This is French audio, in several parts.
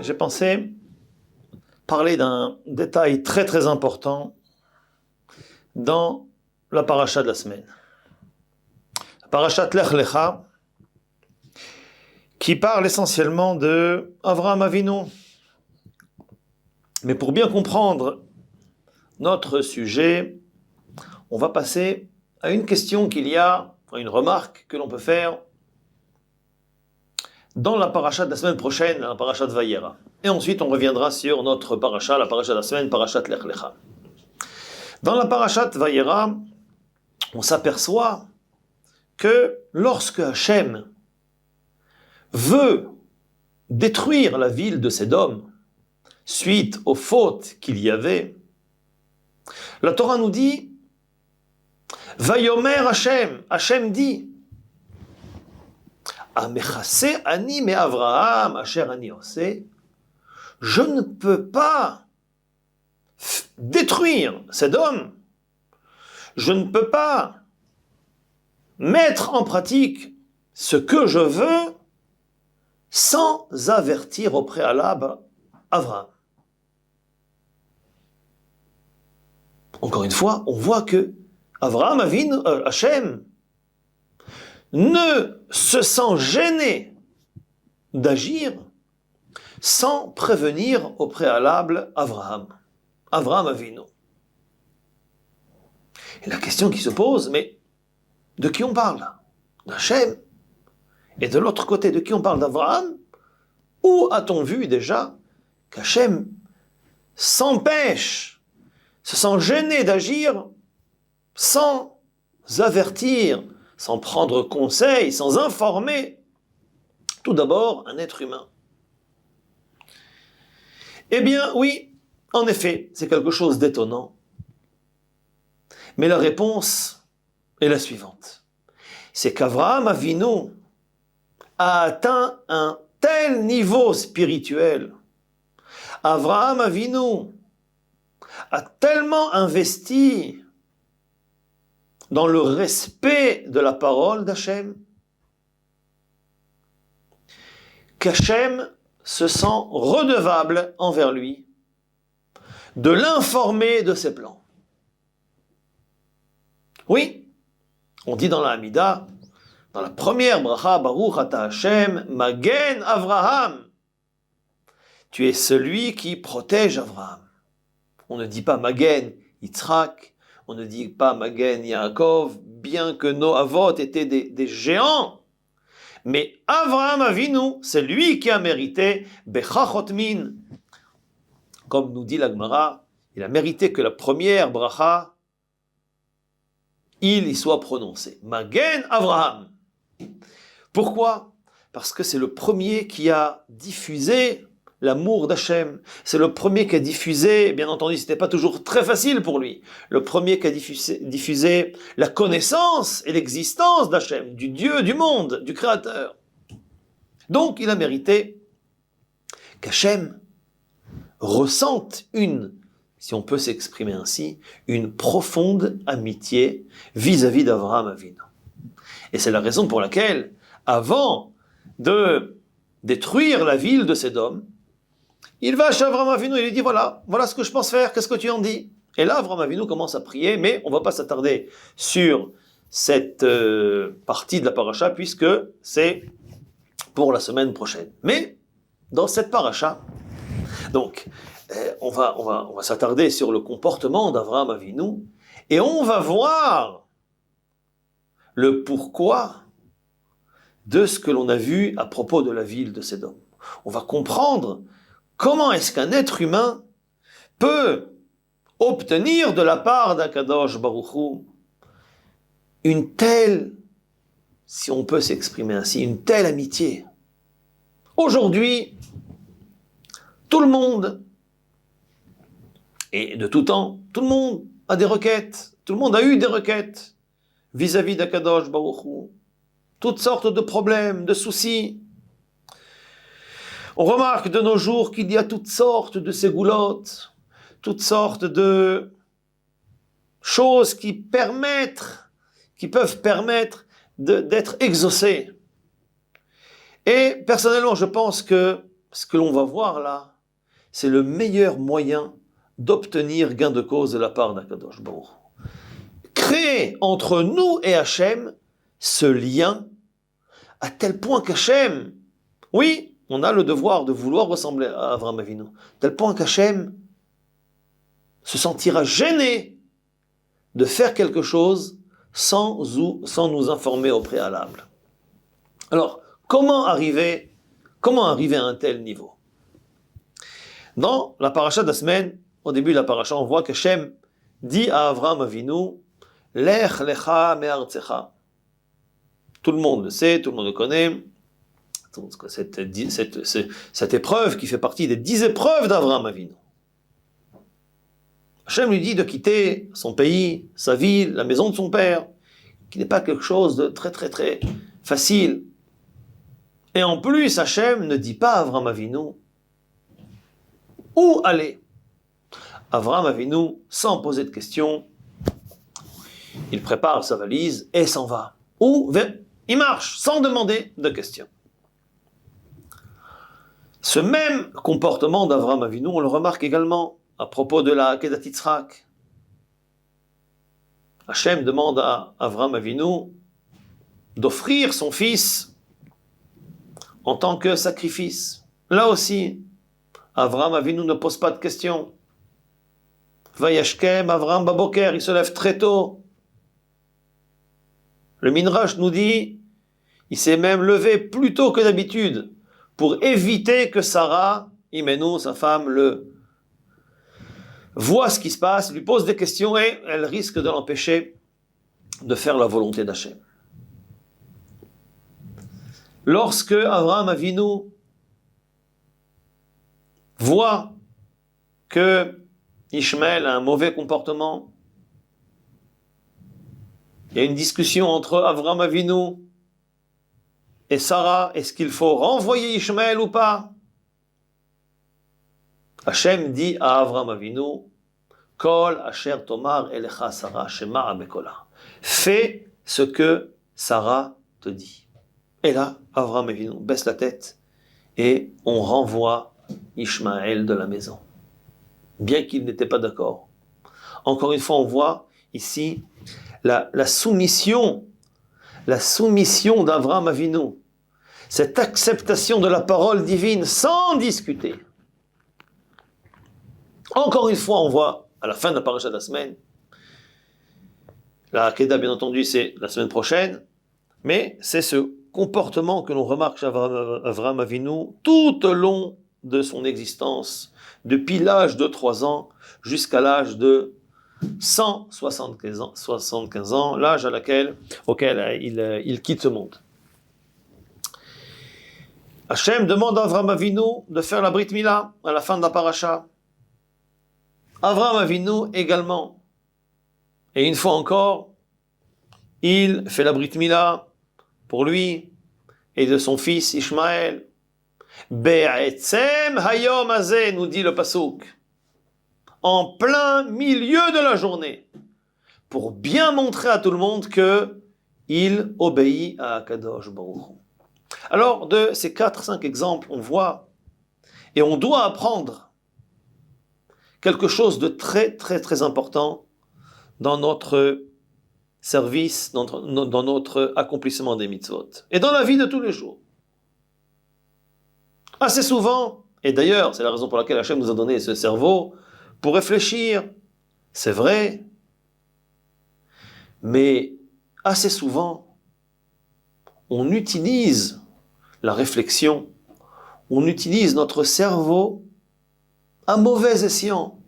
J'ai pensé parler d'un détail très très important dans la paracha de la semaine. La paracha Lech Lecha, qui parle essentiellement de Avraham Avinu. Mais pour bien comprendre notre sujet, on va passer à une question qu'il y a, une remarque que l'on peut faire dans la paracha de la semaine prochaine, la paracha de Vayera. Et ensuite, on reviendra sur notre paracha, la paracha de la semaine, paracha Lech Lecha. Dans la paracha de Vayera, on s'aperçoit que lorsque Hachem veut détruire la ville de Sédom, suite aux fautes qu'il y avait, la Torah nous dit, Vayomer Hachem, Hachem dit, Amechase ani me Avraham, asher ani oseh, je ne peux pas détruire Sédom, je ne peux pas mettre en pratique ce que je veux sans avertir au préalable Avraham. Encore une fois, on voit que Avraham Avinu, Hachem, ne se sent gêné d'agir sans prévenir au préalable Avraham Avinu. Et la question qui se pose, mais de qui on parle? D'Hachem. Et de l'autre côté, de qui on parle? d'Avraham? Où a-t-on vu déjà qu'Hachem s'empêche, se sent gêné d'agir sans avertir, sans prendre conseil, sans informer, tout d'abord, un être humain? Eh bien, oui, en effet, c'est quelque chose d'étonnant. Mais la réponse est la suivante. C'est qu'Avraham Avinu a atteint un tel niveau spirituel. Avraham Avinu a tellement investi dans le respect de la parole d'Hachem qu'Hachem se sent redevable envers lui de l'informer de ses plans. Oui, on dit dans la Hamida, dans la première bracha, Baruch ata Hashem, Magen Avraham. Tu es celui qui protège Avraham. On ne dit pas Magen Yitzhak, on ne dit pas Magen Yaakov, bien que nos avot étaient des géants. Mais Avraham Avinu, c'est lui qui a mérité Bechachot Min. Comme nous dit la Gemara, il a mérité que la première bracha, il y soit prononcé. Magen Avraham. Pourquoi? Parce que c'est le premier qui a diffusé l'amour d'Hachem. C'est le premier qui a diffusé, bien entendu, c'était pas toujours très facile pour lui, le premier qui a diffusé la connaissance et l'existence d'Hachem, du Dieu du monde, du Créateur. Donc, il a mérité qu'Hachem ressente si on peut s'exprimer ainsi, une profonde amitié vis-à-vis d'Avraham Avinu. Et c'est la raison pour laquelle, avant de détruire la ville de Sédom, il va chez Avraham Avinu et lui dit voilà ce que je pense faire, qu'est-ce que tu en dis? Et là, Avraham Avinu commence à prier, mais on ne va pas s'attarder sur cette partie de la paracha, puisque c'est pour la semaine prochaine. Mais, dans cette paracha, donc, on va s'attarder sur le comportement d'Avraham Avinu, et on va voir le pourquoi de ce que l'on a vu à propos de la ville de Sédom. On va comprendre comment est-ce qu'un être humain peut obtenir de la part d'Akadosh Baruch Hu une telle, si on peut s'exprimer ainsi, une telle amitié. Aujourd'hui, tout le monde, et de tout temps, tout le monde a des requêtes, tout le monde a eu des requêtes vis-à-vis d'Akadosh Baruch Hu. Toutes sortes de problèmes, de soucis. On remarque de nos jours qu'il y a toutes sortes de ségoulottes, toutes sortes de choses qui peuvent permettre d'être exaucées. Et personnellement, je pense que ce que l'on va voir là, c'est le meilleur moyen d'obtenir gain de cause de la part d'Akadosh Baruch Hu. Créer entre nous et Hachem ce lien à tel point qu'Hachem, oui, on a le devoir de vouloir ressembler à Avraham Avinu, tel point qu'Hachem se sentira gêné de faire quelque chose sans nous informer au préalable. Alors, comment arriver à un tel niveau? Dans la paracha de la semaine, au début de la paracha, on voit qu'Hachem dit à Avraham Avinu, Lech lecha me'artzecha. Tout le monde le sait, tout le monde le connaît. Cette épreuve qui fait partie des 10 épreuves d'Avraham Avinu. Hachem lui dit de quitter son pays, sa ville, la maison de son père, qui n'est pas quelque chose de très très très facile. Et en plus, Hachem ne dit pas à Avraham Avinu où aller. Avraham Avinu, sans poser de questions, il prépare sa valise et s'en va. Il marche sans demander de questions. Ce même comportement d'Avraham Avinu, on le remarque également à propos de la Akedat Yitzhak. Hachem demande à Avraham Avinu d'offrir son fils en tant que sacrifice. Là aussi, Avraham Avinu ne pose pas de questions. Vayashkem Avraham Baboker, il se lève très tôt. Le Midrash nous dit, il s'est même levé plus tôt que d'habitude pour éviter que Sarah, Imenu, sa femme, voit ce qui se passe, lui pose des questions et elle risque de l'empêcher de faire la volonté d'Hachem. Lorsque Avraham Avinu voit que Ishmaël a un mauvais comportement, il y a une discussion entre Avraham Avinu et Sarah, est-ce qu'il faut renvoyer Ishmaël ou pas? Hachem dit à Avraham Avinu, Kol asher tomar elecha Sarah shema bekola. Fais ce que Sarah te dit. Et là, Avraham Avinu baisse la tête et on renvoie Ishmaël de la maison. Bien qu'il n'était pas d'accord. Encore une fois, on voit ici la soumission d'Avraham Avinu. Cette acceptation de la parole divine sans discuter. Encore une fois, on voit à la fin de la paracha de la semaine, la Hakeda, bien entendu, c'est la semaine prochaine, mais c'est ce comportement que l'on remarque chez Avraham Avinu tout au long de son existence, depuis l'âge de 3 ans jusqu'à l'âge de 175 ans, l'âge auquel il quitte ce monde. Hachem demande à Avraham Avinu de faire la Brit Mila à la fin de la paracha. Avraham Avinu également. Et une fois encore, il fait la Brit Mila pour lui et de son fils Ishmaël. Be'etzem hayom hazeh, nous dit le pasuk, en plein milieu de la journée, pour bien montrer à tout le monde que il obéit à Akadosh Baruch Hu. Alors, de ces 4-5 exemples, on voit et on doit apprendre quelque chose de très très très important dans notre service, dans notre accomplissement des mitzvot et dans la vie de tous les jours. Assez souvent, et d'ailleurs c'est la raison pour laquelle Hachem nous a donné ce cerveau pour réfléchir, c'est vrai, mais assez souvent on utilise la réflexion, on utilise notre cerveau à mauvais escient.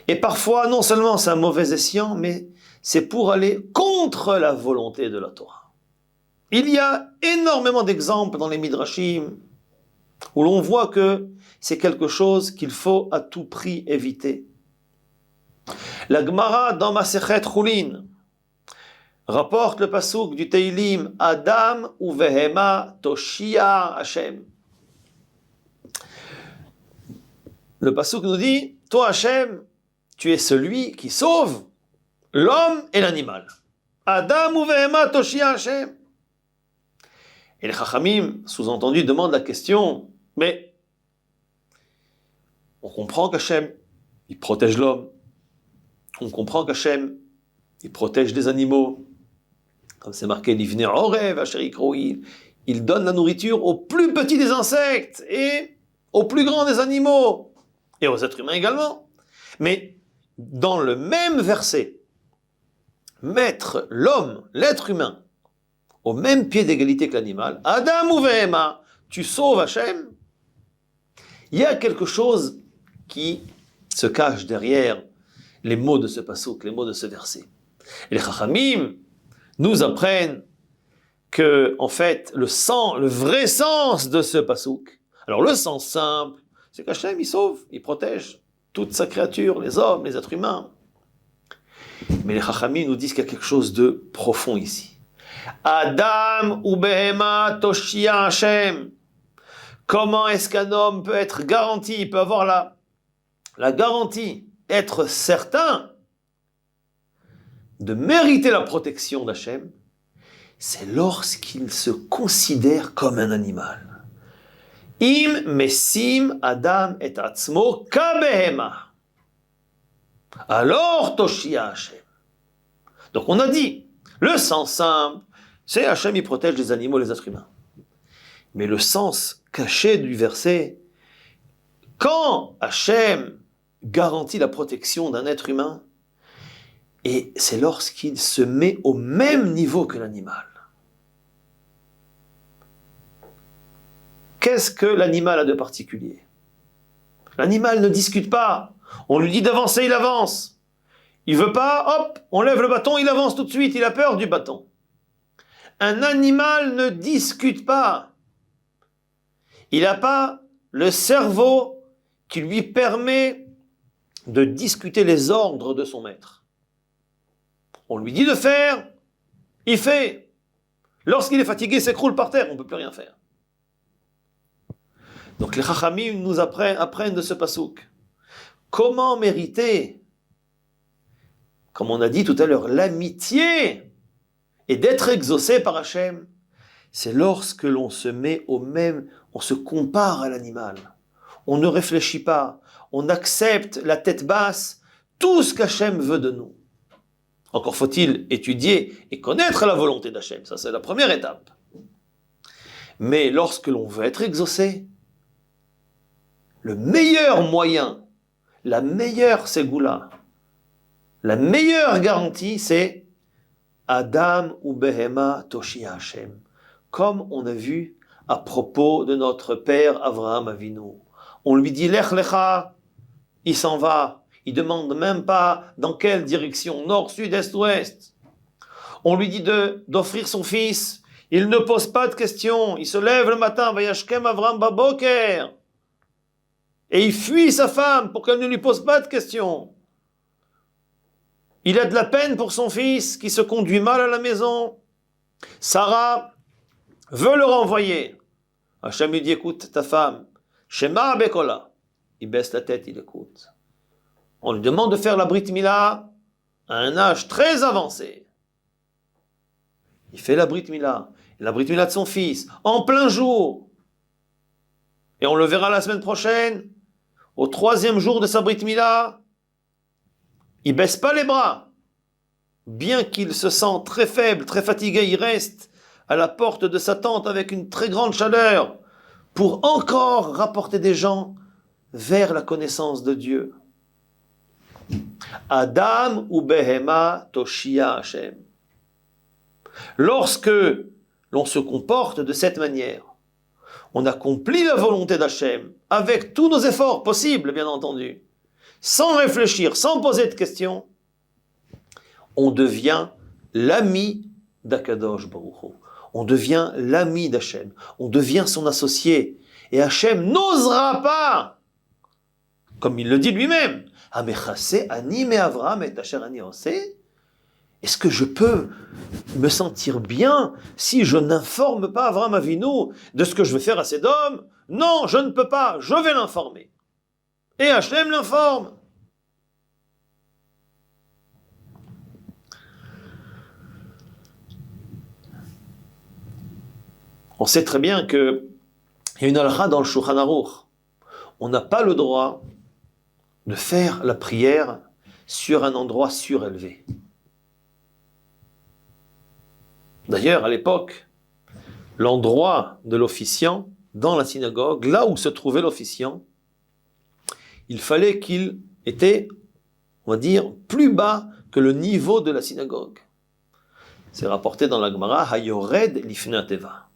Et parfois, non seulement c'est un mauvais escient, mais c'est pour aller contre la volonté de la Torah. Il y a énormément d'exemples dans les Midrashim où l'on voit que c'est quelque chose qu'il faut à tout prix éviter. La Gemara dans Masechet Chulin rapporte le pasuk du Teilim, Adam uvehema toshia Hashem. Le pasuk nous dit, toi Hashem, tu es celui qui sauve l'homme et l'animal. Adam ou Vehema Toshia Hashem. Et les Chachamim, sous-entendu, demandent la question, mais on comprend qu'Hachem, il protège l'homme. On comprend qu'Hachem, il protège les animaux. Comme c'est marqué, l'Ivne Orev, Asher Yikro, il donne la nourriture aux plus petits des insectes et aux plus grands des animaux. Et aux êtres humains également. Mais dans le même verset, mettre l'homme, l'être humain, au même pied d'égalité que l'animal, Adam ou Vehema, tu sauves Hachem, il y a quelque chose qui se cache derrière les mots de ce passouk, les mots de ce verset. Et les Chachamim nous apprennent que, en fait, le vrai sens de ce passouk, alors le sens simple, c'est qu'Hachem, il sauve, il protège toute sa créature, les hommes, les êtres humains. Mais les Chachamim nous disent qu'il y a quelque chose de profond ici. Adam ou Behema Toshia Hashem. Comment est-ce qu'un homme peut être garanti, il peut avoir la garantie, être certain de mériter la protection d'Hachem? C'est lorsqu'il se considère comme un animal. Im mesim Adam et atzmo ka behema. Alors Toshia Hashem. Donc on a dit, le sens simple, c'est Hachem, il protège les animaux, les êtres humains. Mais le sens caché du verset, quand Hachem garantit la protection d'un être humain, et c'est lorsqu'il se met au même niveau que l'animal. Qu'est-ce que l'animal a de particulier? L'animal ne discute pas. On lui dit d'avancer, il avance. Il veut pas, hop, on lève le bâton, il avance tout de suite, il a peur du bâton. Un animal ne discute pas. Il n'a pas le cerveau qui lui permet de discuter les ordres de son maître. On lui dit de faire, il fait. Lorsqu'il est fatigué, il s'écroule par terre, on ne peut plus rien faire. Donc les Chachamim nous apprennent de ce passouk. Comment mériter, comme on a dit tout à l'heure, l'amitié et d'être exaucé par Hachem? C'est lorsque l'on se met au même, on se compare à l'animal. On ne réfléchit pas, on accepte la tête basse tout ce qu'Hachem veut de nous. Encore faut-il étudier et connaître la volonté d'Hachem, ça c'est la première étape. Mais lorsque l'on veut être exaucé, le meilleur moyen, la meilleure ségoula, la meilleure garantie, c'est Adam ou Behema Toshia Hashem. Comme on a vu à propos de notre père Avraham Avinu. On lui dit Lech Lecha, il s'en va. Il ne demande même pas dans quelle direction, nord, sud, est, ouest. On lui dit d'offrir son fils. Il ne pose pas de questions. Il se lève le matin, Vayashkem Avraham Baboker. Et il fuit sa femme pour qu'elle ne lui pose pas de questions. Il a de la peine pour son fils qui se conduit mal à la maison. Sarah veut le renvoyer. Hachem lui dit, écoute, ta femme, Shema Bekola. Il baisse la tête, il écoute. On lui demande de faire la Brit Mila à un âge très avancé. Il fait la Brit Mila de son fils, en plein jour. Et on le verra la semaine prochaine, au 3e jour de sa Brit Mila, il baisse pas les bras. Bien qu'il se sent très faible, très fatigué, il reste à la porte de sa tente avec une très grande chaleur pour encore rapporter des gens vers la connaissance de Dieu. Adam ou Behema Toshia Hashem. Lorsque l'on se comporte de cette manière, on accomplit la volonté d'Hachem avec tous nos efforts possibles, bien entendu, sans réfléchir, sans poser de questions, on devient l'ami d'Akadosh Baruch Hu. On devient l'ami d'Hachem. On devient son associé. Et Hachem n'osera pas, comme il le dit lui-même, est-ce que je peux me sentir bien si je n'informe pas Avraham Avinu de ce que je vais faire à Sédom? Non, je ne peux pas, je vais l'informer. Et Hachem l'informe. On sait très bien qu'il y a une halakha dans le Shulchan Aruch. On n'a pas le droit de faire la prière sur un endroit surélevé. D'ailleurs, à l'époque, l'endroit de l'officiant dans la synagogue, là où se trouvait l'officiant, il fallait qu'il était, on va dire, plus bas que le niveau de la synagogue. C'est rapporté dans la Gemara, Hayored lifnei teva.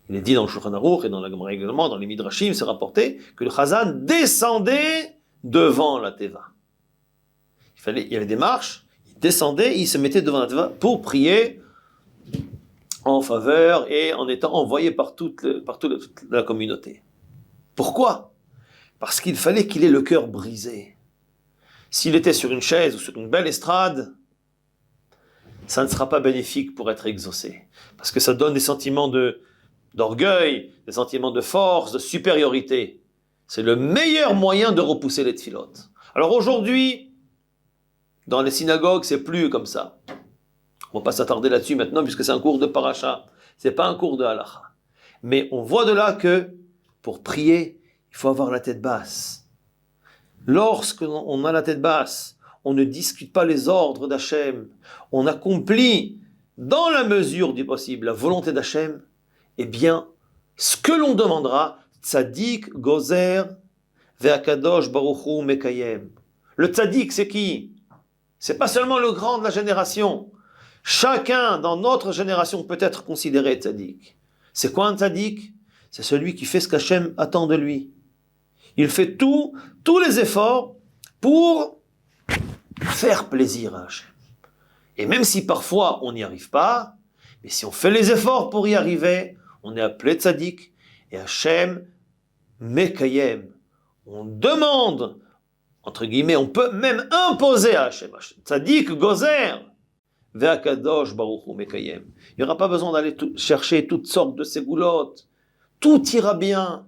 Il est dit dans le Shulchan Aruch et dans la Gemara également, dans les Midrashim, c'est rapporté que le Chazan descendait devant la teva. Il y avait des marches, il descendait, il se mettait devant la teva pour prier en faveur et en étant envoyé par toute la communauté. Pourquoi ? Parce qu'il fallait qu'il ait le cœur brisé. S'il était sur une chaise ou sur une belle estrade, ça ne sera pas bénéfique pour être exaucé. Parce que ça donne des sentiments d'orgueil, des sentiments de force, de supériorité. C'est le meilleur moyen de repousser les tfilotes. Alors aujourd'hui, dans les synagogues, c'est plus comme ça. On ne va pas s'attarder là-dessus maintenant puisque c'est un cours de paracha. Ce n'est pas un cours de halakha. Mais on voit de là que pour prier, il faut avoir la tête basse. Lorsqu'on a la tête basse, on ne discute pas les ordres d'Hachem. On accomplit dans la mesure du possible la volonté d'Hachem. Eh bien, ce que l'on demandera, Tzadik Gozer Ve'akadosh Baruch Hu Mekayem. Le Tzadik, c'est qui ? C'est pas seulement le grand de la génération. Chacun dans notre génération peut être considéré tzaddik. C'est quoi un tzaddik ? C'est celui qui fait ce qu'Hachem attend de lui. Il fait tous les efforts pour faire plaisir à Hachem. Et même si parfois on n'y arrive pas, mais si on fait les efforts pour y arriver, on est appelé tzaddik. Et Hachem mekayem. On demande, entre guillemets, on peut même imposer à Hachem. Tzaddik gozer. Ve'akadosh baruch hu mekayem. Il n'y aura pas besoin d'aller chercher toutes sortes de ségoulottes. Tout ira bien.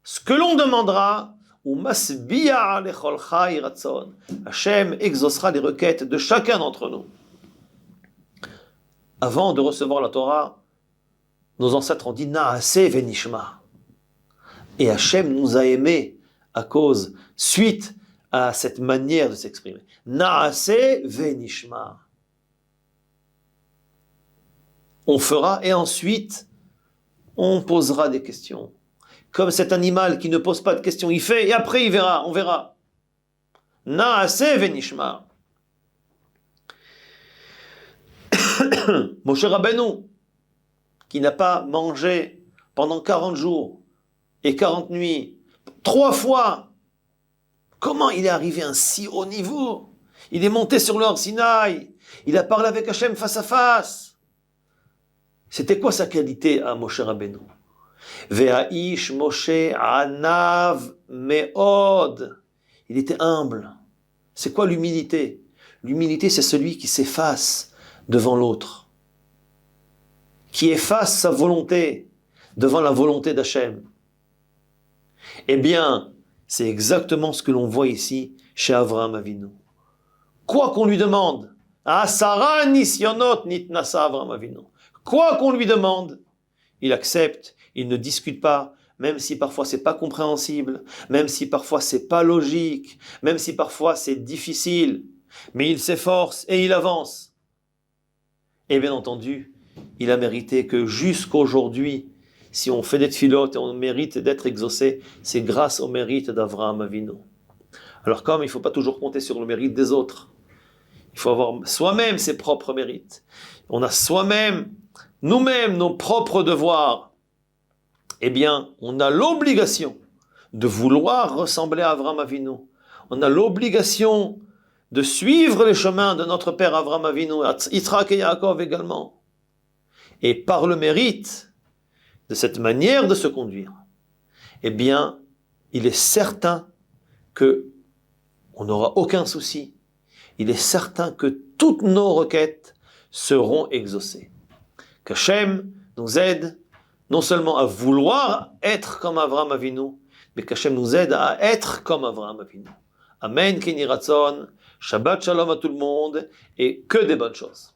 Ce que l'on demandera, Hachem exaucera les requêtes de chacun d'entre nous. Avant de recevoir la Torah, nos ancêtres ont dit Na'aseh ve'nishma. Et Hachem nous a aimés suite à cette manière de s'exprimer. Na'aseh ve'nishma. On fera et ensuite on posera des questions. Comme cet animal qui ne pose pas de questions, il fait et après il verra, on verra. Na'aseh ve'nishma. Moshe Rabbeinu, qui n'a pas mangé pendant 40 jours et 40 nuits, 3 fois, comment il est arrivé à un si haut niveau ? Il est monté sur le Har Sinaï, il a parlé avec Hachem face à face. C'était quoi sa qualité à Moshe Rabbeinu ? Ve'aish Moshe anav me'od. Il était humble. C'est quoi l'humilité ? L'humilité, c'est celui qui s'efface devant l'autre, qui efface sa volonté devant la volonté d'Hachem. Eh bien, c'est exactement ce que l'on voit ici chez Avraham Avinu. Quoi qu'on lui demande, Asara nisyonot nitnasa Avraham Avinu. Quoi qu'on lui demande, il accepte, il ne discute pas, même si parfois c'est pas compréhensible, même si parfois c'est pas logique, même si parfois c'est difficile, mais il s'efforce et il avance. Et bien entendu, il a mérité que jusqu'aujourd'hui, si on fait des tfilotes et on mérite d'être exaucé, c'est grâce au mérite d'Avraham Avinu. Alors comme il ne faut pas toujours compter sur le mérite des autres, il faut avoir soi-même ses propres mérites. On a soi-même, nous-mêmes, nos propres devoirs. Eh bien, on a l'obligation de vouloir ressembler à Avraham Avinu. On a l'obligation de suivre les chemins de notre père Avraham Avinu, Yitzhak et Yaakov également. Et par le mérite de cette manière de se conduire, eh bien, il est certain que on n'aura aucun souci. Il est certain que toutes nos requêtes seront exaucées. Qu'Hachem nous aide non seulement à vouloir être comme Avraham Avinu, mais qu'Hachem nous aide à être comme Avraham Avinu. Amen, Keni Ratzon, Shabbat Shalom à tout le monde, et que des bonnes choses.